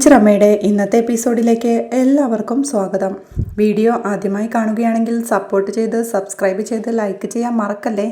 Teacher അമ്മയുടെ ഇന്നത്തെ എപ്പിസോഡിലേക്ക് എല്ലാവർക്കും സ്വാഗതം. വീഡിയോ ആദ്യമായി കാണുകയാണെങ്കിൽ സപ്പോർട്ട് ചെയ്ത് സബ്സ്ക്രൈബ് ചെയ്ത് ലൈക്ക് ചെയ്യാൻ മറക്കല്ലേ.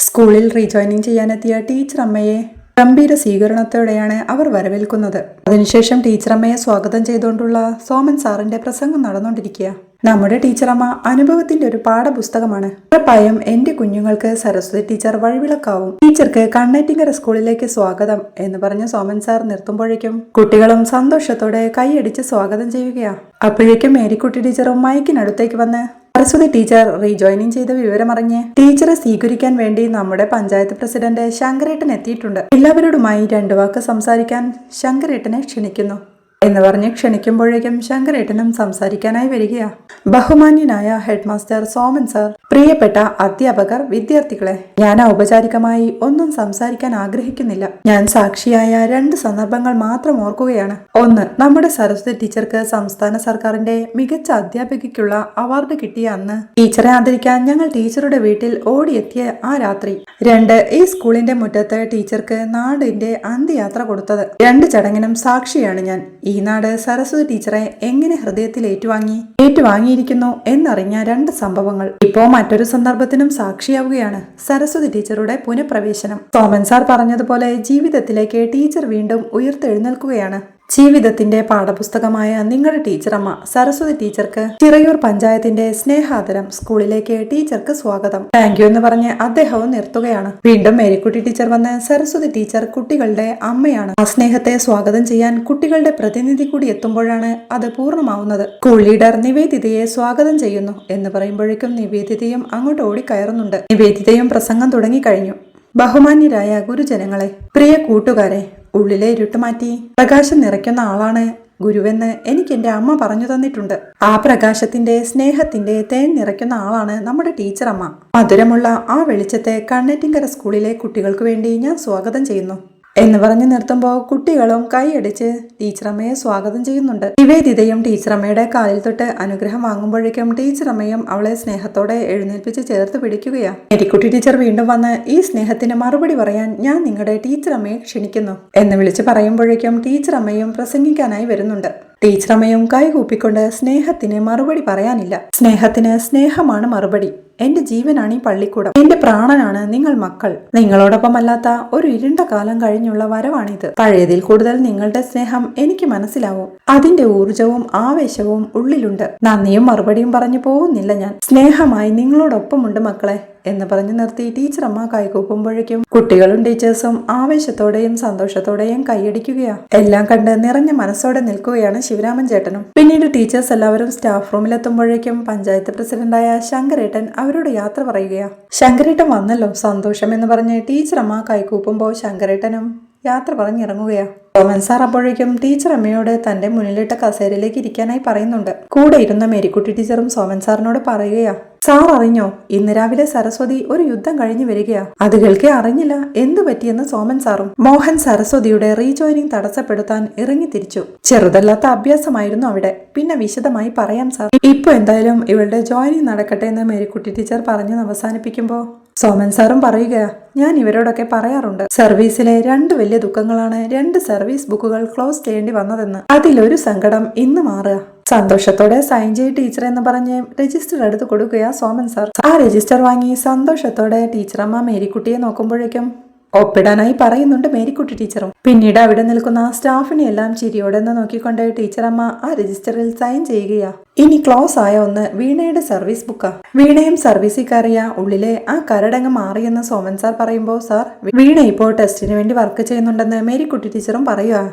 സ്കൂളിൽ റീജോയിനിങ് ചെയ്യാനെത്തിയ ടീച്ചർ അമ്മയെ ഗംഭീര സ്വീകരണത്തോടെയാണ് അവർ വരവേൽക്കുന്നത്. അതിനുശേഷം ടീച്ചർ അമ്മയെ സ്വാഗതം ചെയ്തുകൊണ്ടുള്ള സോമൻ സാറിന്റെ പ്രസംഗം നടന്നുകൊണ്ടിരിക്കുക. നമ്മുടെ ടീച്ചറമ്മ അനുഭവത്തിന്റെ ഒരു പാഠപുസ്തകമാണ്. ഉറപ്പായും എന്റെ കുഞ്ഞുങ്ങൾക്ക് സരസ്വതി ടീച്ചർ വഴിവിളക്കാവും. ടീച്ചർക്ക് കണ്ണേറ്റിങ്കര സ്കൂളിലേക്ക് സ്വാഗതം എന്ന് പറഞ്ഞ് സോമൻ സാർ നിർത്തുമ്പോഴേക്കും കുട്ടികളും സന്തോഷത്തോടെ കൈയടിച്ച് സ്വാഗതം ചെയ്യുകയാ. അപ്പോഴേക്കും മേരിക്കുട്ടി ടീച്ചറും മൈക്കിനടുത്തേക്ക് വന്ന് സരസ്വതി ടീച്ചർ റീജോയിനിങ് ചെയ്ത വിവരമറിഞ്ഞ് ടീച്ചറെ സ്വീകരിക്കാൻ വേണ്ടി നമ്മുടെ പഞ്ചായത്ത് പ്രസിഡന്റ് ശങ്കരേട്ടൻ എത്തിയിട്ടുണ്ട്. എല്ലാവരോടുമായി 2 വാക്ക് സംസാരിക്കാൻ ശങ്കരേട്ടനെ ക്ഷണിക്കുന്നു എന്ന് പറഞ്ഞ് ക്ഷണിക്കുമ്പോഴേക്കും ശങ്കരേട്ടനും സംസാരിക്കാനായി വരികയാ. ബഹുമാന്യനായ ഹെഡ് മാസ്റ്റർ സോമൻ സാർ, പ്രിയപ്പെട്ട അധ്യാപകർ, വിദ്യാർത്ഥികളെ, ഞാൻ ഔപചാരികമായി ഒന്നും സംസാരിക്കാൻ ആഗ്രഹിക്കുന്നില്ല. ഞാൻ സാക്ഷിയായ 2 സന്ദർഭങ്ങൾ മാത്രം ഓർക്കുകയാണ്. ഒന്ന്, നമ്മുടെ സരസ്വതി ടീച്ചർക്ക് സംസ്ഥാന സർക്കാരിന്റെ മികച്ച അധ്യാപികയ്ക്കുള്ള അവാർഡ് കിട്ടിയ അന്ന് ടീച്ചറെ ആദരിക്കാൻ ഞങ്ങൾ ടീച്ചറുടെ വീട്ടിൽ ഓടിയെത്തിയ ആ രാത്രി. 2, ഈ സ്കൂളിന്റെ മുറ്റത്ത് ടീച്ചർക്ക് നാടിന്റെ അന്ത്യയാത്ര കൊടുത്തത്. 2 ചടങ്ങിനും സാക്ഷിയാണ് ഞാൻ. ഈ നാട് സരസ്വതി ടീച്ചറെ എങ്ങനെ ഹൃദയത്തിൽ ഏറ്റുവാങ്ങിയിരിക്കുന്നു എന്നറിഞ്ഞ 2 സംഭവങ്ങൾ. ഇപ്പോ മറ്റൊരു സന്ദർഭത്തിനും സാക്ഷിയാവുകയാണ്. സരസ്വതി ടീച്ചറുടെ പുനഃപ്രവേശനം. സോമൻ സാർ പറഞ്ഞതുപോലെ ജീവിതത്തിലേക്ക് ടീച്ചർ വീണ്ടും ഉയർത്തെഴുന്നേൽക്കുകയാണ്. ജീവിതത്തിന്റെ പാഠപുസ്തകമായ നിങ്ങളുടെ ടീച്ചറമ്മ സരസ്വതി ടീച്ചർക്ക് ചിറയൂർ പഞ്ചായത്തിന്റെ സ്നേഹാദരം. സ്കൂളിലേക്ക് ടീച്ചർക്ക് സ്വാഗതം. താങ്ക് യു എന്ന് പറഞ്ഞ് അദ്ദേഹവും നിർത്തുകയാണ്. വീണ്ടും മേരിക്കുട്ടി ടീച്ചർ വന്ന് സരസ്വതി ടീച്ചർ കുട്ടികളുടെ അമ്മയാണ്. ആ സ്നേഹത്തെ സ്വാഗതം ചെയ്യാൻ കുട്ടികളുടെ പ്രതിനിധി കൂടി എത്തുമ്പോഴാണ് അത് പൂർണ്ണമാവുന്നത്. സ്കൂൾ ലീഡർ നിവേദിതയെ സ്വാഗതം ചെയ്യുന്നു എന്ന് പറയുമ്പോഴേക്കും നിവേദിതയും അങ്ങോട്ട് ഓടിക്കയറുന്നുണ്ട്. നിവേദിതയും പ്രസംഗം തുടങ്ങിക്കഴിഞ്ഞു. ബഹുമാന്യരായ ഗുരുജനങ്ങളെ, പ്രിയ കൂട്ടുകാരെ, ഉള്ളിലെ ഇരുട്ട് മാറ്റി പ്രകാശം നിറയ്ക്കുന്ന ആളാണ് ഗുരുവെന്ന് എനിക്ക് എൻ്റെ അമ്മ പറഞ്ഞു തന്നിട്ടുണ്ട്. ആ പ്രകാശത്തിന്റെ സ്നേഹത്തിന്റെ തേൻ നിറയ്ക്കുന്ന ആളാണ് നമ്മുടെ ടീച്ചറമ്മ. മധുരമുള്ള ആ വെളിച്ചത്തെ കണ്ണേറ്റിങ്കര സ്കൂളിലെ കുട്ടികൾക്ക് വേണ്ടി ഞാൻ സ്വാഗതം ചെയ്യുന്നു എന്ന് പറഞ്ഞ് നിർത്തുമ്പോൾ കുട്ടികളും കൈയടിച്ച് ടീച്ചറമ്മയെ സ്വാഗതം ചെയ്യുന്നുണ്ട്. നിവേദിതയും ടീച്ചറമ്മയുടെ കാലിൽ തൊട്ട് അനുഗ്രഹം വാങ്ങുമ്പോഴേക്കും ടീച്ചറമ്മയും അവളെ സ്നേഹത്തോടെ എഴുന്നേൽപ്പിച്ച് ചേർത്ത് പിടിക്കുകയാ. മേരിക്കുട്ടി ടീച്ചർ വീണ്ടും വന്ന് ഈ സ്നേഹത്തിന് മറുപടി പറയാൻ ഞാൻ നിങ്ങളുടെ ടീച്ചറമ്മയെ ക്ഷണിക്കുന്നു എന്ന് വിളിച്ച് പറയുമ്പോഴേക്കും ടീച്ചറമ്മയും പ്രസംഗിക്കാനായി വരുന്നുണ്ട്. ടീച്ചറമ്മയും കൈകൂപ്പിക്കൊണ്ട് സ്നേഹത്തിന് മറുപടി പറയാനില്ല. സ്നേഹത്തിന് സ്നേഹമാണ് മറുപടി. എന്റെ ജീവനാണ് ഈ പള്ളിക്കൂടം. എന്റെ പ്രാണനാണ് നിങ്ങൾ മക്കൾ. നിങ്ങളോടൊപ്പമല്ലാത്ത ഒരു ഇരുണ്ട കാലം കഴിഞ്ഞുള്ള വരവാണിത്. പഴയതിൽ കൂടുതൽ നിങ്ങളുടെ സ്നേഹം എനിക്ക് മനസ്സിലാവും. അതിന്റെ ഊർജവും ആവേശവും ഉള്ളിലുണ്ട്. നന്ദിയും മറുപടിയും പറഞ്ഞു പോകുന്നില്ല ഞാൻ. സ്നേഹമായി നിങ്ങളോടൊപ്പമുണ്ട് മക്കളെ എന്ന് പറഞ്ഞു നിർത്തി ടീച്ചറമ്മ കൈകൂപ്പുമ്പോഴേക്കും കുട്ടികളും ടീച്ചേഴ്സും ആവേശത്തോടെയും സന്തോഷത്തോടെയും കൈയടിക്കുകയാ. എല്ലാം കണ്ട് നിറഞ്ഞ മനസ്സോടെ നിൽക്കുകയാണ് ശിവരാമൻ ചേട്ടനും. പിന്നീട് ടീച്ചേഴ്സ് എല്ലാവരും സ്റ്റാഫ് റൂമിലെത്തുമ്പോഴേക്കും പഞ്ചായത്ത് പ്രസിഡന്റായ ശങ്കരേട്ടൻ അവരോട് യാത്ര പറയുകയാ. ശങ്കരേട്ടൻ വന്നല്ലോ, സന്തോഷം എന്ന് പറഞ്ഞ് ടീച്ചറമ്മ കൈകൂപ്പുമ്പോൾ ശങ്കരേട്ടനും യാത്ര പറഞ്ഞിറങ്ങുകയാ. സോമൻ സാർ അപ്പോഴേക്കും ടീച്ചർ അമ്മയോട് തന്റെ മുന്നിലിട്ട കസേരയിലേക്ക് ഇരിക്കാനായി പറയുന്നുണ്ട്. കൂടെ ഇരുന്ന മേരിക്കുട്ടി ടീച്ചറും സോമൻ സാറിനോട് പറയുകയാ, സാർ അറിഞ്ഞോ, ഇന്ന് രാവിലെ സരസ്വതി ഒരു യുദ്ധം കഴിഞ്ഞു വരികയാ. അത് കേൾക്കെ അറിഞ്ഞില്ല എന്തു പറ്റിയെന്ന് സോമൻ സാറും. മോഹൻ സരസ്വതിയുടെ റീജോയിനിങ് തടസ്സപ്പെടുത്താൻ ഇറങ്ങി തിരിച്ചു. ചെറുതല്ലാത്ത അഭ്യാസമായിരുന്നു അവിടെ. പിന്നെ വിശദമായി പറയാം സാർ. ഇപ്പൊ എന്തായാലും ഇവളുടെ ജോയിനിങ് നടക്കട്ടെ എന്ന് മേരിക്കുട്ടി ടീച്ചർ പറഞ്ഞു അവസാനിപ്പിക്കുമ്പോ സോമൻ സാറും പറയുകയാ, ഞാൻ ഇവരോടൊക്കെ പറയാറുണ്ട്, സർവീസിലെ 2 വലിയ ദുഃഖങ്ങളാണ് 2 സർവീസ് ബുക്കുകൾ ക്ലോസ് ചെയ്യേണ്ടി വന്നതെന്ന്. അതിലൊരു സങ്കടം ഇന്ന് മാറുക. സന്തോഷത്തോടെ സൈൻ ചെയ്ത് ടീച്ചർ എന്ന് പറഞ്ഞ് രജിസ്റ്റർ എടുത്ത് കൊടുക്കുകയാ സോമൻ സാർ. ആ രജിസ്റ്റർ വാങ്ങി സന്തോഷത്തോടെ ടീച്ചറമ്മ മേരിക്കുട്ടിയെ നോക്കുമ്പോഴേക്കും ഒപ്പിടാനായി പറയുന്നുണ്ട് മേരിക്കുട്ടി ടീച്ചറും. പിന്നീട് അവിടെ നിൽക്കുന്ന സ്റ്റാഫിനെ എല്ലാം ചിരിയോടെ നോക്കിക്കൊണ്ട് ടീച്ചറമ്മ ആ രജിസ്റ്ററിൽ സൈൻ ചെയ്യുകയാ. ഇനി ക്ലോസ് ആയ ഒന്ന് വീണയുടെ സർവീസ് ബുക്കാ. വീണയും സർവീസിൽ കയറിയ ഉള്ളിലെ ആ കരടങ്ങ് മാറിയെന്ന് സോമൻ സാർ പറയുമ്പോൾ, സാർ, വീണ ഇപ്പോൾ ടെസ്റ്റിന് വേണ്ടി വർക്ക് ചെയ്യുന്നുണ്ടെന്ന് മേരിക്കുട്ടി ടീച്ചറും പറയുക.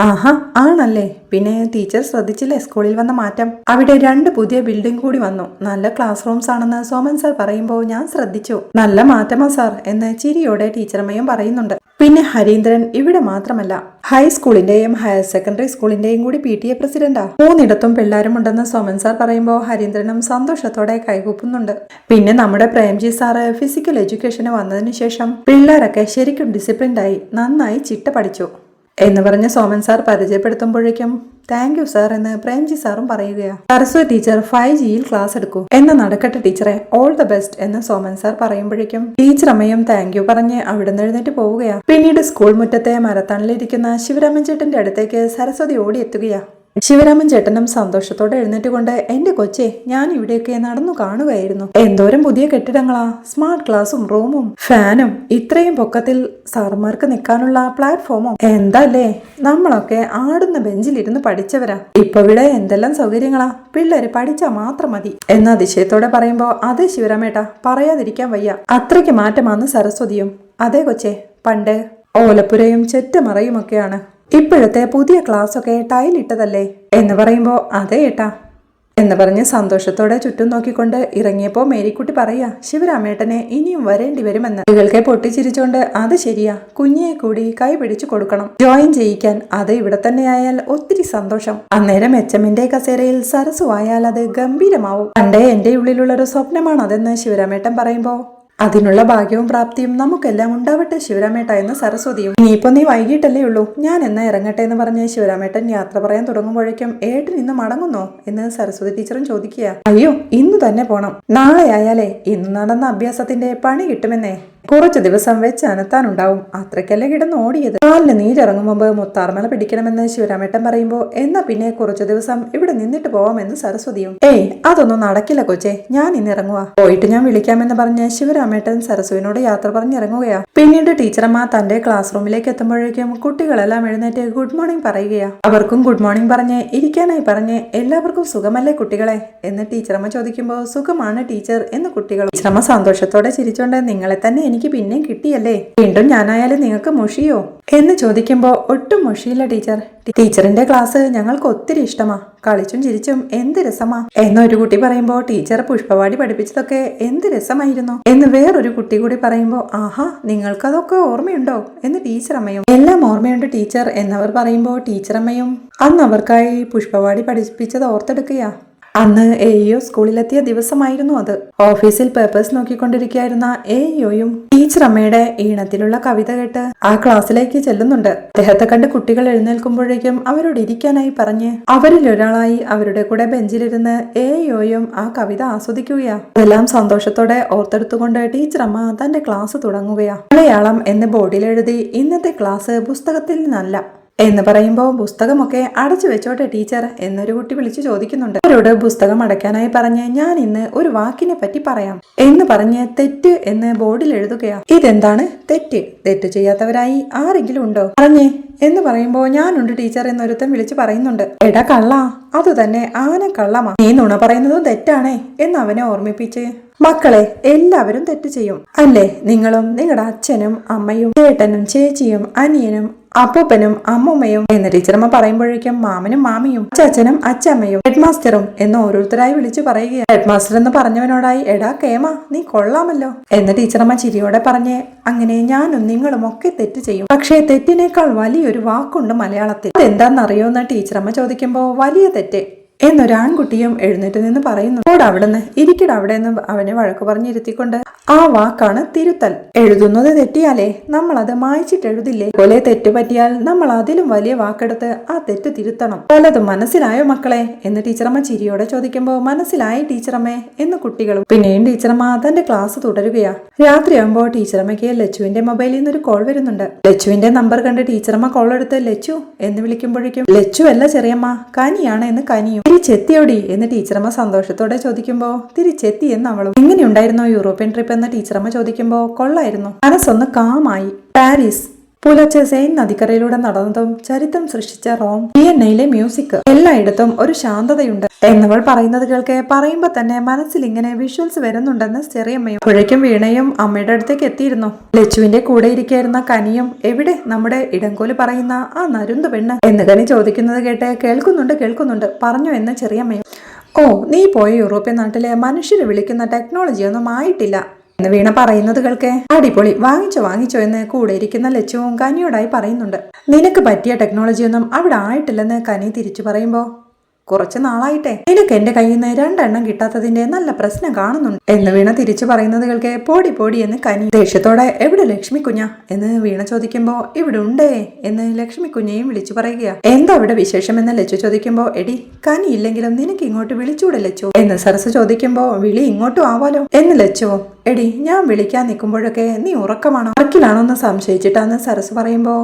ആഹാ, ആണല്ലേ. പിന്നെ ടീച്ചർ ശ്രദ്ധിച്ചില്ലേ സ്കൂളിൽ വന്ന മാറ്റം? അവിടെ 2 പുതിയ ബിൽഡിംഗ് കൂടി വന്നു. നല്ല ക്ലാസ് റൂംസ് ആണെന്ന് സോമൻ സാർ പറയുമ്പോൾ ഞാൻ ശ്രദ്ധിച്ചു. നല്ല മാറ്റമാ സാർ എന്ന് ചിരിയോടെ ടീച്ചറമ്മയും പറയുന്നുണ്ട്. പിന്നെ ഹരീന്ദ്രൻ ഇവിടെ മാത്രമല്ല, ഹൈസ്കൂളിന്റെയും ഹയർ സെക്കൻഡറി സ്കൂളിന്റെയും കൂടി PTA പ്രസിഡന്റാ. 3 പിള്ളേരുമുണ്ടെന്ന് സോമൻ സാർ പറയുമ്പോൾ ഹരീന്ദ്രനും സന്തോഷത്തോടെ കൈകൂപ്പുന്നുണ്ട്. പിന്നെ നമ്മുടെ പ്രേംജി സാറ് ഫിസിക്കൽ എഡ്യൂക്കേഷന് വന്നതിന് ശേഷം പിള്ളേരൊക്കെ ശരിക്കും ഡിസിപ്ലിൻഡായി നന്നായി ചിട്ട പഠിച്ചു എന്ന് പറഞ്ഞ് സോമൻ സാർ പരിചയപ്പെടുത്തുമ്പോഴേക്കും താങ്ക് യു സാർ എന്ന് പ്രേംജി സാറും പറയുകയാ. സരസ്വതി ടീച്ചർ 5Gയിൽ ക്ലാസ് എടുക്കൂ എന്ന് നടക്കട്ടെ ടീച്ചറെ, ഓൾ ദ ബെസ്റ്റ് എന്ന് സോമൻ സാർ പറയുമ്പോഴേക്കും ടീച്ചർ അമ്മയും താങ്ക് യു പറഞ്ഞ് അവിടുന്ന് എഴുന്നേറ്റ് പോവുകയാ. പിന്നീട് സ്കൂൾ മുറ്റത്തെ മരത്തണലിരിക്കുന്ന ശിവരാമൻ ചേട്ടന്റെ അടുത്തേക്ക് സരസ്വതി ഓടിയെത്തുകയാ. ശിവരാമൻ ചേട്ടനും സന്തോഷത്തോടെ എഴുന്നേറ്റുകൊണ്ട് എന്റെ കൊച്ചെ, ഞാൻ ഇവിടെയൊക്കെ നടന്നു കാണുകയായിരുന്നു. എന്തോരം പുതിയ കെട്ടിടങ്ങളാ, സ്മാർട്ട് ക്ലാസും റൂമും ഫാനും ഇത്രയും പൊക്കത്തിൽ സാറുമാർക്ക് നിൽക്കാനുള്ള പ്ലാറ്റ്ഫോമും. എന്താല്ലേ, നമ്മളൊക്കെ ആടുന്ന ബെഞ്ചിലിരുന്ന് പഠിച്ചവരാ. ഇപ്പൊ ഇവിടെ എന്തെല്ലാം സൗകര്യങ്ങളാ, പിള്ളേര് പഠിച്ചാ മാത്രം മതി എന്ന അതിശയത്തോടെ പറയുമ്പോ അതെ ശിവരാമേട്ടാ, പറയാതിരിക്കാൻ വയ്യ, അത്രയ്ക്ക് മാറ്റമാന്ന് സരസ്വതിയും. അതെ കൊച്ചെ, പണ്ട് ഓലപ്പുരയും ചെറ്റമറയുമൊക്കെയാണ്, ഇപ്പോഴത്തെ പുതിയ ക്ലാസ്സൊക്കെ ടൈലിട്ടതല്ലേ എന്ന് പറയുമ്പോ അതെ ഏട്ടാ എന്ന് പറഞ്ഞ് സന്തോഷത്തോടെ ചുറ്റും നോക്കിക്കൊണ്ട് ഇറങ്ങിയപ്പോ മേരിക്കുട്ടി പറയാ, ശിവരാമേട്ടനെ ഇനിയും വരേണ്ടി വരുമെന്ന്. കുട്ടികൾക്ക് പൊട്ടിച്ചിരിച്ചോണ്ട് അത് ശരിയാ, കുഞ്ഞിയെ കൂടി കൈ പിടിച്ചു കൊടുക്കണം ജോയിൻ ചെയ്യിക്കാൻ, അത് ഇവിടെ തന്നെ ആയാൽ ഒത്തിരി സന്തോഷം. അന്നേരം എച്ചമ്മിന്റെ കസേരയിൽ സരസു ആയാൽ അത് ഗംഭീരമാവും. പണ്ടേ എന്റെ ഉള്ളിലുള്ളൊരു സ്വപ്നമാണ് അതെന്ന് ശിവരാമേട്ടൻ പറയുമ്പോ അതിനുള്ള ഭാഗ്യവും പ്രാപ്തിയും നമുക്കെല്ലാം ഉണ്ടാവട്ടെ ശിവരാമേട്ട എന്ന് സരസ്വതിയും. ഇനിയിപ്പോ നീ വൈകിട്ടല്ലേ ഉള്ളൂ, ഞാൻ എന്നാ ഇറങ്ങട്ടെ എന്ന് പറഞ്ഞ് ശിവരാമേട്ടൻ യാത്ര പറയാൻ തുടങ്ങുമ്പോഴേക്കും ഏട്ടൻ ഇന്ന് മടങ്ങുന്നോ എന്ന് സരസ്വതി ടീച്ചറും ചോദിക്കുക. അയ്യോ, ഇന്ന് തന്നെ പോണം, നാളെ ആയാലേ ഇന്ന് നടന്ന അഭ്യാസത്തിന്റെ പണി കിട്ടുമെന്നേ. കുറച്ചു ദിവസം വെച്ച് അനത്താനുണ്ടാവും, അത്രയ്ക്കല്ലേ കിടന്ന് ഓടിയത്. കാലിന് നീരിറങ്ങും മുമ്പ് മുത്താർമല പിടിക്കണമെന്ന് ശിവരാമേട്ടൻ പറയുമ്പോ എന്നാ പിന്നെ കുറച്ചു ദിവസം ഇവിടെ നിന്നിട്ട് പോവാമെന്ന് സരസ്വതിയും. ഏയ്, അതൊന്നും നടക്കില്ല കൊച്ചേ, ഞാൻ ഇന്ന് ഇറങ്ങുക, പോയിട്ട് ഞാൻ വിളിക്കാമെന്ന് പറഞ്ഞ് ശിവരാമേട്ടൻ സരസ്വതിനോട് യാത്ര പറഞ്ഞിറങ്ങുകയാ. പിന്നീട് ടീച്ചറമ്മ തന്റെ ക്ലാസ് റൂമിലേക്ക് എത്തുമ്പോഴേക്കും കുട്ടികളെല്ലാം എഴുന്നേറ്റ് ഗുഡ് മോർണിംഗ് പറയുകയാ. അവർക്കും ഗുഡ് മോർണിംഗ് പറഞ്ഞ് ഇരിക്കാനായി പറഞ്ഞ് എല്ലാവർക്കും സുഖമല്ലേ കുട്ടികളെ എന്ന് ടീച്ചറമ്മ ചോദിക്കുമ്പോ സുഖമാണ് ടീച്ചർ എന്ന് കുട്ടികൾ. ടീച്ചറമ്മ സന്തോഷത്തോടെ ചിരിച്ചോണ്ട് നിങ്ങളെ തന്നെ എനിക്ക് പിന്നെയും കിട്ടിയല്ലേ, വീണ്ടും ഞാനായാലും നിങ്ങൾക്ക് മുഷിയോ എന്ന് ചോദിക്കുമ്പോ ഒട്ടും മുഷിയില്ല ടീച്ചർ, ടീച്ചറിന്റെ ക്ലാസ് ഞങ്ങൾക്ക് ഒത്തിരി ഇഷ്ടമാ, കളിച്ചും ചിരിച്ചും എന്ത് രസമാ എന്നൊരു കുട്ടി പറയുമ്പോ ടീച്ചർ പുഷ്പവാടി പഠിപ്പിച്ചതൊക്കെ എന്ത് രസമായിരുന്നു എന്ന് വേറൊരു കുട്ടി കൂടി പറയുമ്പോ ആഹാ, നിങ്ങൾക്കതൊക്കെ ഓർമ്മയുണ്ടോ എന്ന് ടീച്ചറമ്മയും. എല്ലാം ഓർമ്മയുണ്ട് ടീച്ചർ എന്നവർ പറയുമ്പോ ടീച്ചറമ്മയും അന്ന് അവർക്കായി പുഷ്പവാടി പഠിപ്പിച്ചത് ഓർത്തെടുക്കുകയാ. അന്ന് എഇഒ സ്കൂളിലെത്തിയ ദിവസമായിരുന്നു അത്. ഓഫീസിൽ പേപ്പേഴ്സ് നോക്കിക്കൊണ്ടിരിക്കുകയായിരുന്ന എഇഒയും ടീച്ചറമ്മയുടെ ഈണത്തിലുള്ള കവിത കേട്ട് ആ ക്ലാസ്സിലേക്ക് ചെല്ലുന്നുണ്ട്. അദ്ദേഹത്തെ കണ്ട് കുട്ടികൾ എഴുന്നേൽക്കുമ്പോഴേക്കും അവരോട് ഇരിക്കാനായി പറഞ്ഞ് അവരിൽ ഒരാളായി അവരുടെ കൂടെ ബെഞ്ചിലിരുന്ന് എഇഒയും ആ കവിത ആസ്വദിക്കുകയാ. അതെല്ലാം സന്തോഷത്തോടെ ഓർത്തെടുത്തുകൊണ്ട് ടീച്ചറമ്മ തന്റെ ക്ലാസ് തുടങ്ങുകയാ. മലയാളം എന്ന് ബോർഡിൽ എഴുതി ഇന്നത്തെ ക്ലാസ് പുസ്തകത്തിൽ നിന്നല്ല എന്ന് പറയുമ്പോ പുസ്തകമൊക്കെ അടച്ചു വെച്ചോട്ടെ ടീച്ചർ എന്നൊരു കുട്ടി വിളിച്ചു ചോദിക്കുന്നുണ്ട്. അവരോട് പുസ്തകം അടയ്ക്കാനായി പറഞ്ഞ് ഞാൻ ഇന്ന് ഒരു വാക്കിനെ പറ്റി പറയാം എന്ന് പറഞ്ഞ് തെറ്റ് എന്ന് ബോർഡിൽ എഴുതുകയാ. ഇതെന്താണ് തെറ്റ്? തെറ്റ് ചെയ്യാത്തവരായി ആരെങ്കിലും ഉണ്ടോ പറഞ്ഞേ എന്ന് പറയുമ്പോ ഞാനുണ്ട് ടീച്ചർ എന്നൊരുത്തൻ വിളിച്ചു പറയുന്നുണ്ട്. എടാ കള്ള, അത് തന്നെ ആന കള്ളമാ, നീ നുണ പറയുന്നതും തെറ്റാണേ എന്ന് അവനെ ഓർമ്മിപ്പിച്ച് മക്കളെ എല്ലാവരും തെറ്റ് ചെയ്യും അല്ലേ, നിങ്ങളും നിങ്ങളുടെ അച്ഛനും അമ്മയും ചേട്ടനും ചേച്ചിയും അനിയനും അപ്പൂപ്പനും അമ്മൂമ്മയും എന്ന് ടീച്ചറമ്മ പറയുമ്പോഴേക്കും മാമനും മാമിയും അച്ഛനും അച്ഛമ്മയും ഹെഡ് മാസ്റ്ററും എന്ന് ഓരോരുത്തരായി വിളിച്ചു പറയുകയാണ്. ഹെഡ് മാസ്റ്റർ എന്ന് പറഞ്ഞവനോടായി എടാ കേമ, നീ കൊള്ളാമല്ലോ എന്ന് ടീച്ചറമ്മ ചിരിയോടെ പറഞ്ഞ് അങ്ങനെ ഞാനും നിങ്ങളും ഒക്കെ തെറ്റ് ചെയ്യും, പക്ഷേ തെറ്റിനേക്കാൾ വലിയൊരു വാക്കുണ്ട് മലയാളത്തിൽ, അതെന്താണെന്നറിയോ എന്ന് ടീച്ചറമ്മ ചോദിക്കുമ്പോ വലിയ തെറ്റ് എന്നൊരാൺകുട്ടിയും എഴുന്നേറ്റ് നിന്ന് പറയുന്നു. അവിടുന്ന് ഇരിക്കട അവിടെ നിന്ന് അവനെ വഴക്ക് പറഞ്ഞിരുത്തിക്കൊണ്ട് ആ വാക്കാണ് തിരുത്തൽ. എഴുതുന്നത് തെറ്റിയാലേ നമ്മൾ അത് മായ്ച്ചിട്ട് എഴുതില്ലേ, പോലെ തെറ്റ് പറ്റിയാൽ നമ്മൾ അതിലും വലിയ വാക്കെടുത്ത് ആ തെറ്റ് തിരുത്തണം. പലതും മനസ്സിലായോ മക്കളെ എന്ന് ടീച്ചറമ്മ ചിരിയോടെ ചോദിക്കുമ്പോ മനസ്സിലായി ടീച്ചറമ്മേ എന്ന് കുട്ടികളും. പിന്നെയും ടീച്ചറമ്മ തന്റെ ക്ലാസ് തുടരുകയാ. രാത്രിയാകുമ്പോ ടീച്ചറമ്മയ്ക്ക് ലച്ചുവിന്റെ മൊബൈലിൽ നിന്നൊരു കോൾ വരുന്നുണ്ട്. ലച്ചുവിന്റെ നമ്പർ കണ്ട് ടീച്ചറമ്മ കോൾ എടുത്ത് ലച്ചു എന്ന് വിളിക്കുമ്പോഴേക്കും ലച്ചു അല്ല ചെറിയമ്മ, കനിയാണ് എന്ന് കനിയും. തിരിച്ചെത്തിയോടി എന്ന് ടീച്ചറമ്മ സന്തോഷത്തോടെ ചോദിക്കുമ്പോ തിരിച്ചെത്തി എന്ന് അവളും. എങ്ങനെയുണ്ടായിരുന്നോ യൂറോപ്യൻ ട്രിപ്പ് എന്ന് ടീച്ചറമ്മ ചോദിക്കുമ്പോ കൊള്ളായിരുന്നു, മനസ്സൊന്ന് കാമായി. പാരീസ്, പുലർച്ചെ സെയിൻ നദിക്കരയിലൂടെ നടന്നതും ചരിത്രം സൃഷ്ടിച്ച റോം, വിയന്നയിലെ മ്യൂസിക്, എല്ലായിടത്തും ഒരു ശാന്തതയുണ്ട് എന്നവൾ പറയുന്നത് കേൾക്കെ പറയുമ്പോ തന്നെ മനസ്സിൽ ഇങ്ങനെ വിഷ്വൽസ് വരുന്നുണ്ടെന്ന് ചെറിയമ്മയും. അപ്പോഴേക്കും വീണയും അമ്മയുടെ അടുത്തേക്ക് എത്തിയിരുന്നു. ലച്ചുവിന്റെ കൂടെ ഇരിക്കായിരുന്ന കനിയും എവിടെ നമ്മുടെ ഇടങ്കോല് പറയുന്ന ആ നരുന്ത് പെണ്ണ് എന്ന് കനി ചോദിക്കുന്നത് കേട്ട് കേൾക്കുന്നുണ്ട് പറഞ്ഞു എന്ന് ചെറിയമ്മയും. ഓ, നീ പോയ യൂറോപ്യൻ നാട്ടിലെ മനുഷ്യരെ വിളിക്കുന്ന ടെക്നോളജി ഒന്നും ആയിട്ടില്ല എന്ന് വീണ പറയുന്നത് കേൾക്കെ അടിപൊളി, വാങ്ങിച്ചോ എന്ന് കൂടെ ഇരിക്കുന്ന ലച്ചുവും കനിയോടായി പറയുന്നുണ്ട്. നിനക്ക് പറ്റിയ ടെക്നോളജി ഒന്നും അവിടെ ആയിട്ടില്ലെന്ന് കനി തിരിച്ചു പറയുമ്പോ കുറച്ച് നാളായിട്ടെ നിനക്ക് എന്റെ കയ്യിൽ നിന്ന് 2 എണ്ണം കിട്ടാത്തതിന്റെ നല്ല പ്രശ്നം കാണുന്നുണ്ട് എന്ന് വീണ തിരിച്ചു പറയുന്നത് കേൾക്കെ പോടി പോടി എന്ന് കനി ദേഷ്യത്തോടെ എവിടെ ലക്ഷ്മി കുഞ്ഞ എന്ന് വീണ ചോദിക്കുമ്പോ ഇവിടെ ഉണ്ടേ എന്ന് ലക്ഷ്മി കുഞ്ഞയും വിളിച്ചു പറയുക. എന്താ അവിടെ വിശേഷം എന്ന് ലച്ചു ചോദിക്കുമ്പോ എടി കനി ഇല്ലെങ്കിലും നിനക്ക് ഇങ്ങോട്ട് വിളിച്ചൂടെ ലച്ചു എന്ന് സരസ് ചോദിക്കുമ്പോ വിളി ഇങ്ങോട്ടും ആവാലോ എന്ന് ലച്ചോ. എടി ഞാൻ വിളിക്കാൻ നിൽക്കുമ്പോഴൊക്കെ നീ ഉറക്കമാണോ ഉറക്കിലാണോ എന്ന് സംശയിച്ചിട്ടാന്ന് സരസ് പറയുമ്പോ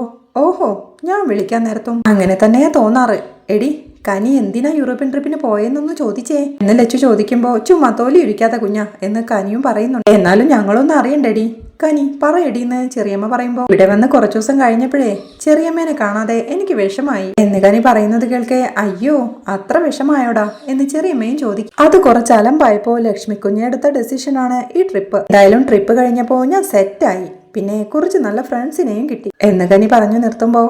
ഓഹോ ഞാൻ വിളിക്കാൻ നേരത്തും അങ്ങനെ തന്നെയാ തോന്നാറ്. എടി കനി എന്തിനാ യൂറോപ്യൻ ട്രിപ്പിന് പോയെന്നൊന്ന് ചോദിച്ചേ എന്ന് ലച്ചു ചോദിക്കുമ്പോ ചുമ്മാ തോലി ഇരിക്കാത്ത കുഞ്ഞ എന്ന് കനിയും പറയുന്നുണ്ട്. എന്നാലും ഞങ്ങളൊന്നും അറിയണ്ടടി കനി പറയടി എന്ന് ചെറിയമ്മ പറയുമ്പോ ഇവിടെ വന്ന് കുറച്ചു ദിവസം കഴിഞ്ഞപ്പോഴേ ചെറിയമ്മേനെ കാണാതെ എനിക്ക് വിഷമായി എന്ന് കനി പറയുന്നത് കേൾക്കെ അയ്യോ അത്ര വിഷമായോടാ എന്ന് ചെറിയമ്മയും ചോദിക്കും. അത് കുറച്ച് അലമ്പായപ്പോ ലക്ഷ്മി കുഞ്ഞ് എടുത്ത ഡെസിഷനാണ് ഈ ട്രിപ്പ്. എന്തായാലും ട്രിപ്പ് കഴിഞ്ഞപ്പോ ഞാൻ സെറ്റായി, പിന്നെ കുറച്ച് നല്ല ഫ്രണ്ട്സിനെയും കിട്ടി എന്ന് കനി പറഞ്ഞു നിർത്തുമ്പോ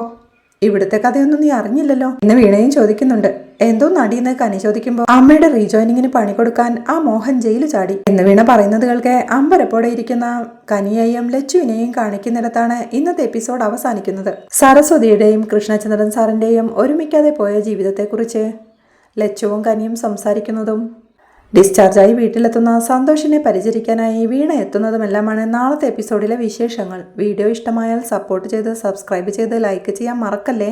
ഇവിടുത്തെ കഥയൊന്നും നീ അറിഞ്ഞില്ലല്ലോ എന്ന് വീണയും ചോദിക്കുന്നുണ്ട്. എന്തോ നടിയെന്ന് കനി ചോദിക്കുമ്പോ അമ്മയുടെ റീജോയിനിങ്ങിന് പണി കൊടുക്കാൻ ആ മോഹൻ ജയില് ചാടി എന്ന് വീണ പറയുന്നത് കേൾക്കെ അമ്പരപ്പോടെ ഇരിക്കുന്ന കനിയെയും ലച്ചുവിനെയും കാണിക്കുന്നിടത്താണ് ഇന്നത്തെ എപ്പിസോഡ് അവസാനിക്കുന്നത്. സരസ്വതിയുടെയും കൃഷ്ണചന്ദ്രൻ സാറിന്റെയും ഒരുമിക്കാതെ പോയ ജീവിതത്തെക്കുറിച്ച് ലച്ചുവും കനിയും സംസാരിക്കുന്നതും ഡിസ്ചാർജായി വീട്ടിലെത്തുന്ന സന്തോഷിനെ പരിചരിക്കാനായി വീണ എത്തുന്നതുമെല്ലാമാണ് നാളത്തെ എപ്പിസോഡിലെ വിശേഷങ്ങൾ. വീഡിയോ ഇഷ്ടമായാൽ സപ്പോർട്ട് ചെയ്ത് സബ്സ്ക്രൈബ് ചെയ്ത് ലൈക്ക് ചെയ്യാൻ മറക്കല്ലേ.